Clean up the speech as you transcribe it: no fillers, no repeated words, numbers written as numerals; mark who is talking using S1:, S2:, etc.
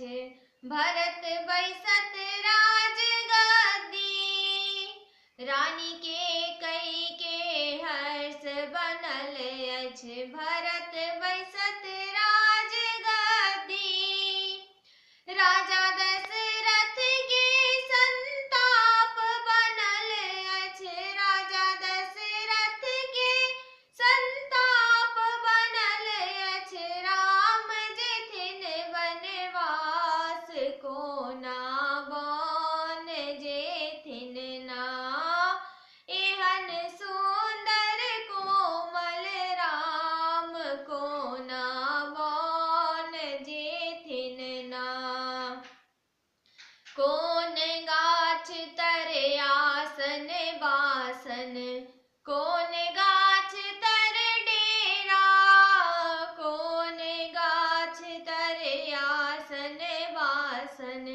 S1: भरत बैसत राज गद्दी। रानी के कई के हर्ष बनल अछि, भरत बैसत राज गद्दी। राजा दशरथ के संताप बनल अछि, राजा दशरथ के संताप बनल अछि। राम जेथिन वनवास, कोना बन जेथिन ना। एहन सुंदर कोमल राम, कोना बन जेथिन ना। कोन गाछ तर आसन बासन, कोन गाछ तर डेरा। कोन गाछ तर आसन बासन,